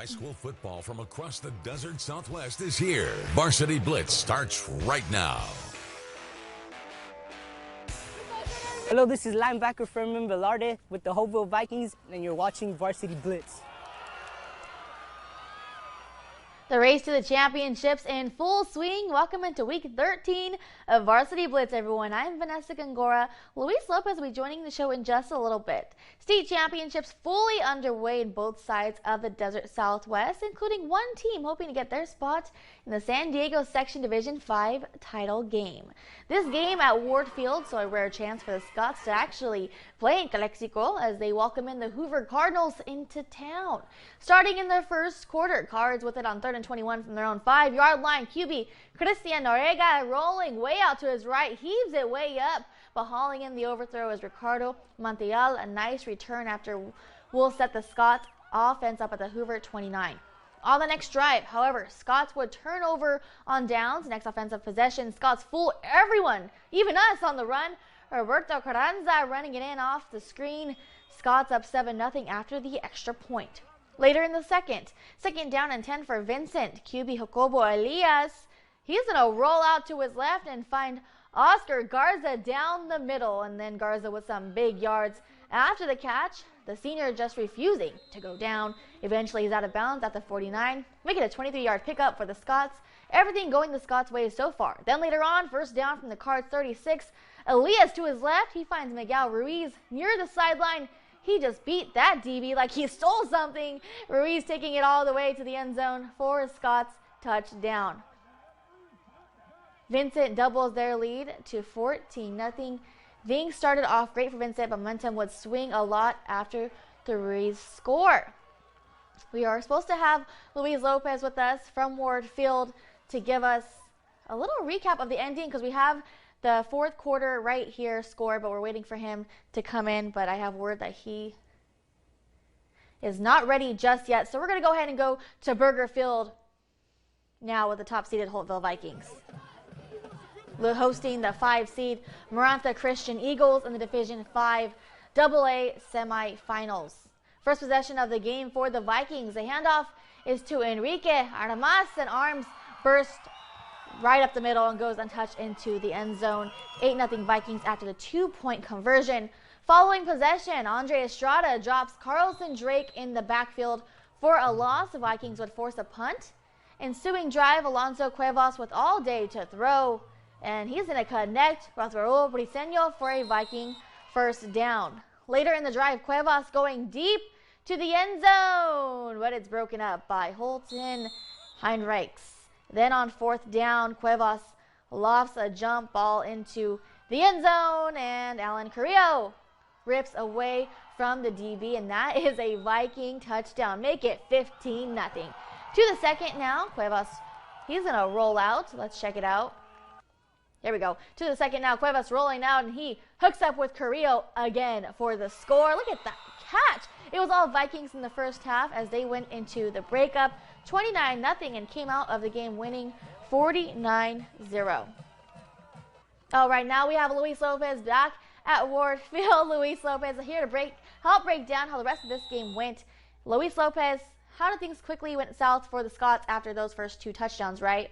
High school football from across the desert Southwest is here. Varsity Blitz starts right now. Hello, this is linebacker Fermin Velarde with the Hopeville Vikings, and you're watching Varsity Blitz. The race to the championships in full swing. Welcome into week 13 of Varsity Blitz, everyone. I'm Vanessa Gongora. Luis Lopez will be joining the show in just a little bit. State championships fully underway in both sides of the desert Southwest, including one team hoping to get their spot in the San Diego Section Division 5 title game. This game at Ward Field, so a rare chance for the Scots to actually play in Calexico as they welcome in the Hoover Cardinals into town. Starting in their first quarter, Cards with it on 3rd and 21 from their own 5-yard line. QB Christian Noriega rolling way out to his right, heaves it way up, but hauling in the overthrow is Ricardo Montiel. A nice return after will set the Scots offense up at the Hoover 29. On the next drive, however, Scots would turn over on downs. Next offensive possession, Scots fool everyone, even us, on the run. Roberto Carranza running it in off the screen. Scots up 7-0 after the extra point. Later in the second down and 10 for Vincent. QB Jacobo Elias, he's going to roll out to his left and find Oscar Garza down the middle. And then Garza with some big yards after the catch. The senior just refusing to go down. Eventually he's out of bounds at the 49, making a 23-yard pickup for the Scots. Everything going the Scots' way so far. Then later on, first down from the Cards 36. Elias to his left. He finds Miguel Ruiz near the sideline. He just beat that DB like he stole something. Ruiz taking it all the way to the end zone for a Scots touchdown. Vincent doubles their lead to 14-0. Things started off great for Vincent, but momentum would swing a lot after the Ruiz score. We are supposed to have Luis Lopez with us from Ward Field to give us a little recap of the ending, because we have the fourth quarter right here score, but we're waiting for him to come in. But I have word that he is not ready just yet. So we're going to go ahead and go to Burger Field now with the top-seeded Holtville Vikings. Hosting the 5-seed Marantha Christian Eagles in the Division 5 AA semifinals. First possession of the game for the Vikings. The handoff is to Enrique Armas, and arms burst right up the middle and goes untouched into the end zone. 8-0 Vikings after the 2-point conversion. Following possession, Andre Estrada drops Carlson Drake in the backfield for a loss. The Vikings would force a punt. Ensuing drive, Alonso Cuevas with all day to throw, and he's going to connect with Raul Briseño for a Viking first down. Later in the drive, Cuevas going deep to the end zone, but it's broken up by Holton Heinrichs. Then on fourth down, Cuevas lofts a jump ball into the end zone, and Alan Carrillo rips away from the DB, and that is a Viking touchdown. Make it 15-0. To the second now, Cuevas, he's going to roll out. Let's check it out. There we go. To the second now, Cuevas rolling out, and he hooks up with Carrillo again for the score. Look at that catch. It was all Vikings in the first half as they went into the breakup 29-0 and came out of the game winning 49-0. All right, now we have Luis Lopez back at Ward Field. Luis Lopez here to help break down how the rest of this game went. Luis Lopez, how did things quickly went south for the Scots after those first 2 touchdowns, right?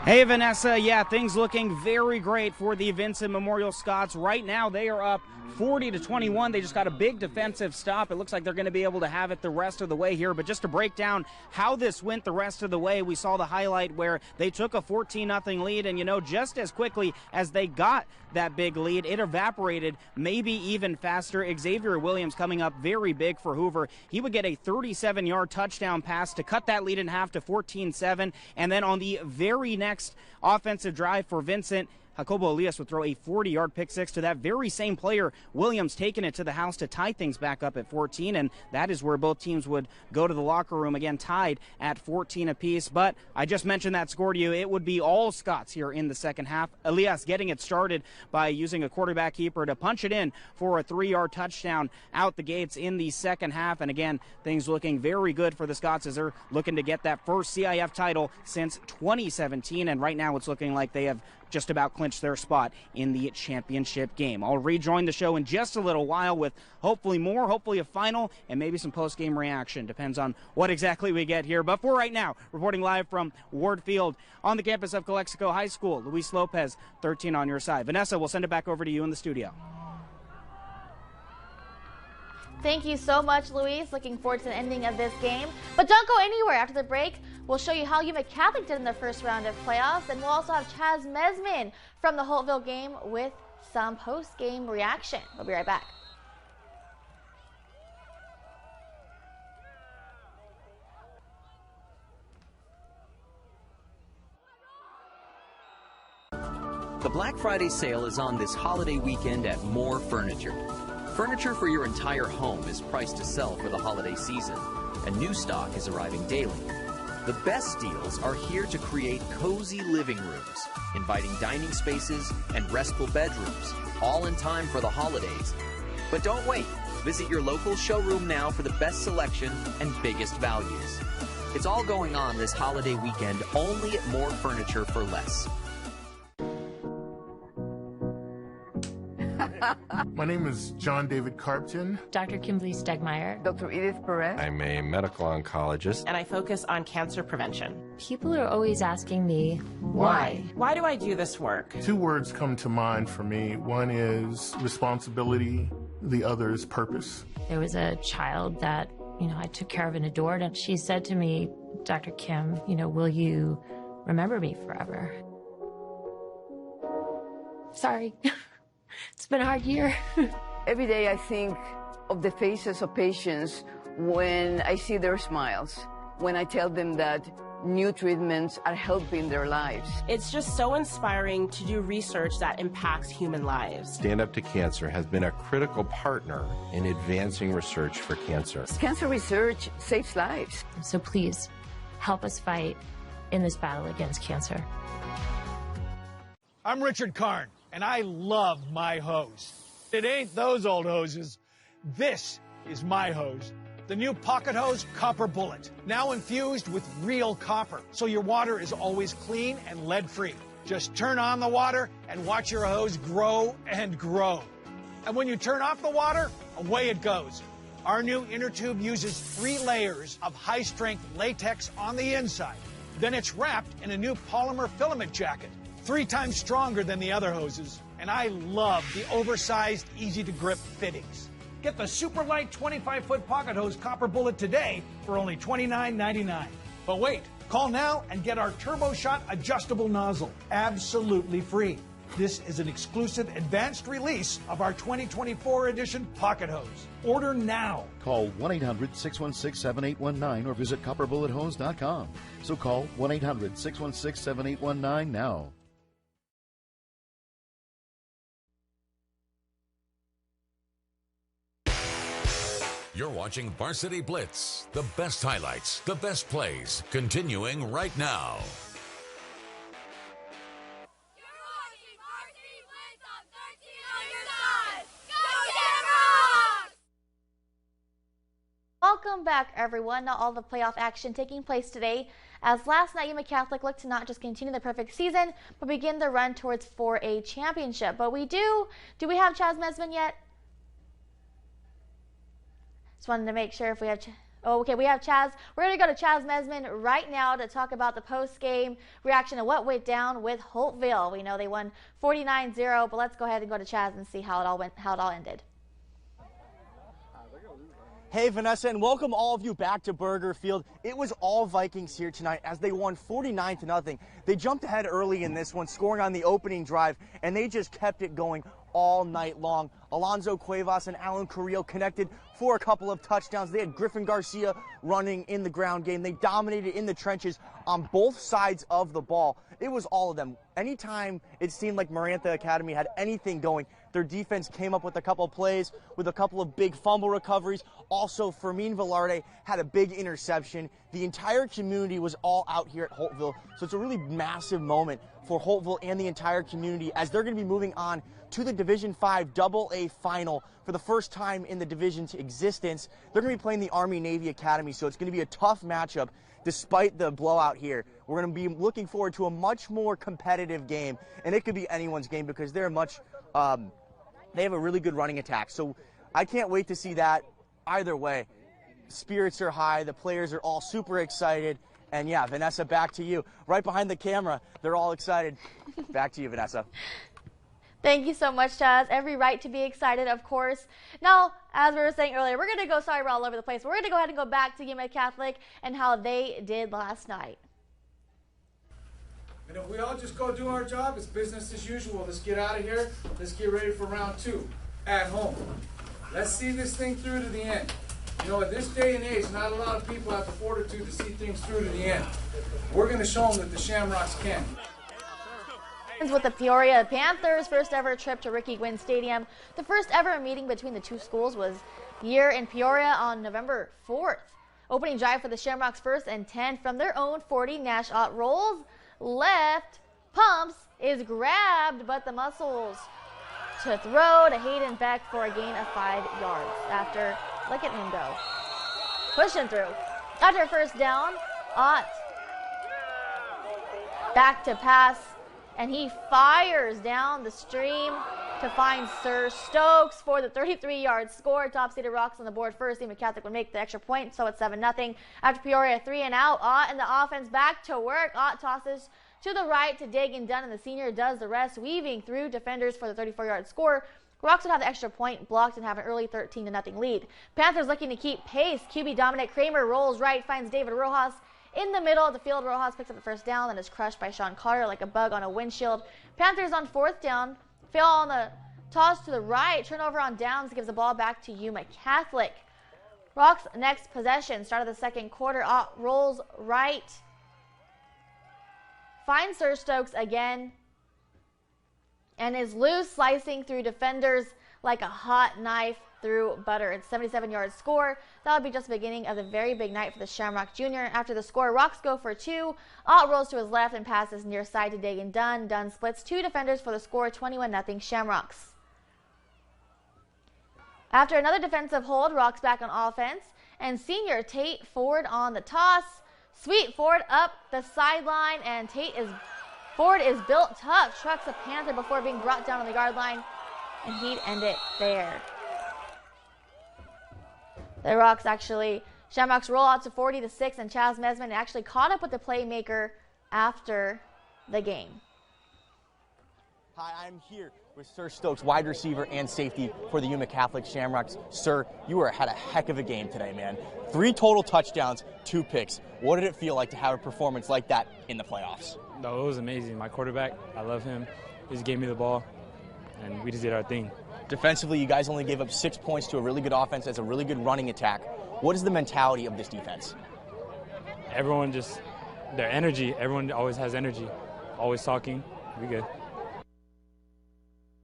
Hey, Vanessa. Yeah, things looking very great for the Vincent Memorial Scots. Right now, they are up 40-21. They just got a big defensive stop. It looks like they're going to be able to have it the rest of the way here. But just to break down how this went the rest of the way, we saw the highlight where they took a 14-0 lead. And, you know, just as quickly as they got that big lead, it evaporated maybe even faster. Xavier Williams coming up very big for Hoover. He would get a 37-yard touchdown pass to cut that lead in half to 14-7. And then on the very next offensive drive for Vincent, Jacobo Elias would throw a 40-yard pick six to that very same player. Williams taking it to the house to tie things back up at 14, and that is where both teams would go to the locker room, again tied at 14 apiece. But I just mentioned that score to you. It would be all Scots here in the second half. Elias getting it started by using a quarterback keeper to punch it in for a 3-yard touchdown out the gates in the second half. And again, things looking very good for the Scots as they're looking to get that first CIF title since 2017, and right now it's looking like they have just about clinch their spot in the championship game. I'll rejoin the show in just a little while with hopefully more, hopefully a final, and maybe some post-game reaction. Depends on what exactly we get here. But for right now, reporting live from Ward Field on the campus of Calexico High School, Luis Lopez, 13 on your side. Vanessa, we'll send it back over to you in the studio. Thank you so much, Luis. Looking forward to the ending of this game. But don't go anywhere. After the break, we'll show you how Yuma Catholic did in the first round of playoffs, and we'll also have Chaz Mesman from the Holtville game with some post-game reaction. We'll be right back. The Black Friday sale is on this holiday weekend at More Furniture. Furniture for your entire home is priced to sell for the holiday season, and new stock is arriving daily. The best deals are here to create cozy living rooms, inviting dining spaces, and restful bedrooms, all in time for the holidays. But don't wait. Visit your local showroom now for the best selection and biggest values. It's all going on this holiday weekend only at More Furniture for less. My name is John David Carpton. Dr. Kimberly Stegmeyer. Dr. Edith Perez. I'm a medical oncologist. And I focus on cancer prevention. People are always asking me, why? Why do I do this work? Two words come to mind for me. One is responsibility, the other is purpose. There was a child that, I took care of and adored, and she said to me, Dr. Kim, will you remember me forever? Sorry. It's been a hard year. Every day I think of the faces of patients when I see their smiles, when I tell them that new treatments are helping their lives. It's just so inspiring to do research that impacts human lives. Stand Up to Cancer has been a critical partner in advancing research for cancer. Cancer research saves lives. So please, help us fight in this battle against cancer. I'm Richard Karn, and I love my hose. It ain't those old hoses. This is my hose. The new Pocket Hose Copper Bullet, now infused with real copper, so your water is always clean and lead-free. Just turn on the water and watch your hose grow and grow. And when you turn off the water, away it goes. Our new inner tube uses 3 layers of high-strength latex on the inside. Then it's wrapped in a new polymer filament jacket, 3 times stronger than the other hoses. And I love the oversized, easy-to-grip fittings. Get the super light 25-foot Pocket Hose Copper Bullet today for only $29.99. But wait, call now and get our Turbo Shot adjustable nozzle absolutely free. This is an exclusive advanced release of our 2024 edition Pocket Hose. Order now. Call 1-800-616-7819 or visit copperbullet.hose.com. So call 1-800-616-7819 now. You're watching Varsity Blitz. The best highlights, the best plays, continuing right now. You're watching Varsity Blitz on 13 on your side. Go Gamers! Welcome back, everyone. Not all the playoff action taking place today, as last night Yuma Catholic looked to not just continue the perfect season, but begin the run towards 4A championship. But we do we have Chaz Mesman yet? Just wanted to make sure if we have, okay, we have Chaz. We're going to go to Chaz Mesman right now to talk about the post-game reaction and what went down with Holtville. We know they won 49-0, but let's go ahead and go to Chaz and see how it all ended. Hey, Vanessa, and welcome all of you back to Burger Field. It was all Vikings here tonight as they won 49-0. They jumped ahead early in this one, scoring on the opening drive, and they just kept it going all night long. Alonzo Cuevas and Alan Carrillo connected for a couple of touchdowns. They had Griffin Garcia running in the ground game. They dominated in the trenches on both sides of the ball. It was all of them. Anytime it seemed like Marantha Academy had anything going, Their defense came up with a couple plays, with a couple of big fumble recoveries. Also, Fermin Velarde had a big interception. The entire community was all out here at Holtville, so it's a really massive moment for Holtville and the entire community as they're going to be moving on to the Division 5 AA final for the first time in the division's existence. They're going to be playing the Army-Navy Academy, so it's going to be a tough matchup despite the blowout here. We're going to be looking forward to a much more competitive game, and it could be anyone's game because they're much they have a really good running attack. So I can't wait to see that. Either way, spirits are high, the players are all super excited, and yeah, Vanessa, back to you. Right behind the camera, they're all excited. Back to you, Vanessa. Thank you so much, Chaz. Every right to be excited, of course. Now, as we were saying earlier, we're going to go, sorry, we're all over the place. We're going to go ahead and go back to Yuma Catholic and how they did last night. And if we all just go do our job, it's business as usual. Let's get out of here. Let's get ready for round 2 at home. Let's see this thing through to the end. You know, at this day and age, not a lot of people have the fortitude to see things through to the end. We're going to show them that the Shamrocks can. With the Peoria Panthers' first ever trip to Ricky Gwynn Stadium. The first ever meeting between the two schools was here in Peoria on November 4th. Opening drive for the Shamrocks, 1st and 10 from their own 40. Nash rolls left, pumps, is grabbed, but the muscles to throw to Hayden Beck for a gain of 5 yards after, look at him go, pushing through. After first down, Ott back to pass, and he fires down the stream to find Sir Stokes for the 33-yard score. Top-seeded Rocks on the board first. Yuma Catholic would make the extra point, so it's 7-0. After Peoria 3 and out, Ott and the offense back to work. Ott tosses to the right to Dagan Dunn, and the senior does the rest, weaving through defenders for the 34-yard score. Rocks would have the extra point blocked and have an early 13-0 lead. Panthers looking to keep pace. QB Dominic Kramer rolls right, finds David Rojas in the middle of the field. Rojas picks up the first down and is crushed by Sean Carter like a bug on a windshield. Panthers on 4th down, fail on the toss to the right. Turnover on downs gives the ball back to Yuma Catholic. Rocks next possession, start of the second quarter. Ott rolls right, finds Sir Stokes again, and is loose, slicing through defenders like a hot knife through butter. It's 77-yard score. That would be just the beginning of the very big night for the Shamrock Jr. After the score, Rocks go for 2. Ott rolls to his left and passes near side to Dagan Dunn. Dunn splits 2 defenders for the score, 21-0 Shamrocks. After another defensive hold, Rocks back on offense, and senior Tate Ford on the toss. Sweet Ford up the sideline, and Ford is built tough, trucks a Panther before being brought down on the yard line, and he'd end it there. The Rocks Shamrocks roll out to 40-6, and Chaz Mesman actually caught up with the playmaker after the game. Hi, I'm here with Sir Stokes, wide receiver and safety for the Yuma Catholic Shamrocks. Sir, you had a heck of a game today, man. 3 total touchdowns, 2 picks. What did it feel like to have a performance like that in the playoffs? No, it was amazing. My quarterback, I love him. He just gave me the ball, and we just did our thing. Defensively, you guys only gave up 6 points to a really good offense. That's a really good running attack. What is the mentality of this defense? Everyone their energy. Everyone always has energy. Always talking. We good.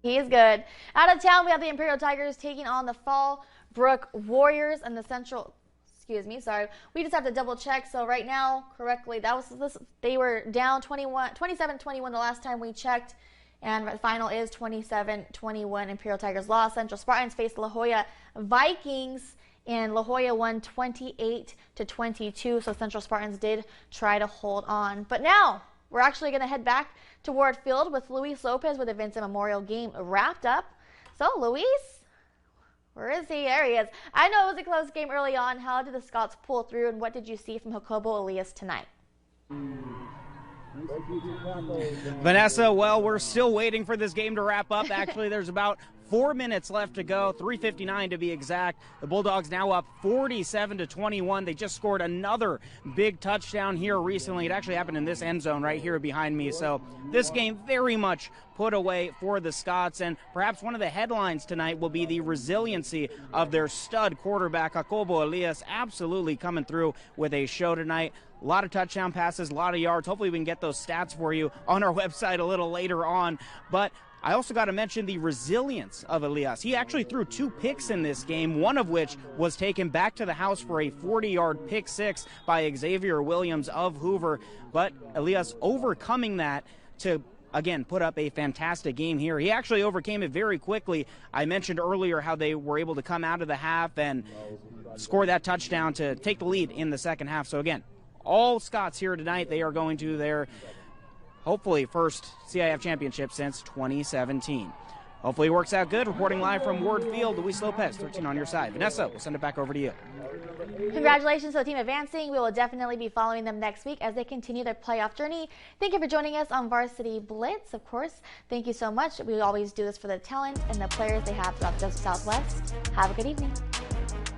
He is good. Out of town, we have the Imperial Tigers taking on the Fallbrook Warriors and the Central. Excuse me, sorry. We just have to double check. So right now, correctly, they were down 27-21 the last time we checked. And the final is 27-21. Imperial Tigers lost. Central Spartans faced La Jolla Vikings, and La Jolla won 28-22. So Central Spartans did try to hold on. But now we're actually going to head back to Ward Field with Luis Lopez with the Vincent Memorial game wrapped up. So Luis, where is he? There he is. I know it was a close game early on. How did the Scots pull through, and what did you see from Jacobo Elias tonight? Vanessa, well, we're still waiting for this game to wrap up. Actually, there's about 4 minutes left to go, 3:59 to be exact. The Bulldogs now up 47-21. They just scored another big touchdown here recently. It actually happened in this end zone right here behind me. So this game very much put away for the Scots, and perhaps one of the headlines tonight will be the resiliency of their stud quarterback, Jacobo Elias, absolutely coming through with a show tonight. A lot of touchdown passes, a lot of yards. Hopefully we can get those stats for you on our website a little later on. But I also got to mention the resilience of Elias. He actually threw 2 picks in this game, one of which was taken back to the house for a 40-yard pick 6 by Xavier Williams of Hoover. But Elias overcoming that to, again, put up a fantastic game here. He actually overcame it very quickly. I mentioned earlier how they were able to come out of the half and score that touchdown to take the lead in the second half. So, again, all Scots here tonight, they are going to their, hopefully, first CIF championship since 2017. Hopefully it works out good. Reporting live from Ward Field, Luis Lopez, 13 on your side. Vanessa, we'll send it back over to you. Congratulations to the team advancing. We will definitely be following them next week as they continue their playoff journey. Thank you for joining us on Varsity Blitz, of course. Thank you so much. We always do this for the talent and the players they have throughout the Southwest. Have a good evening.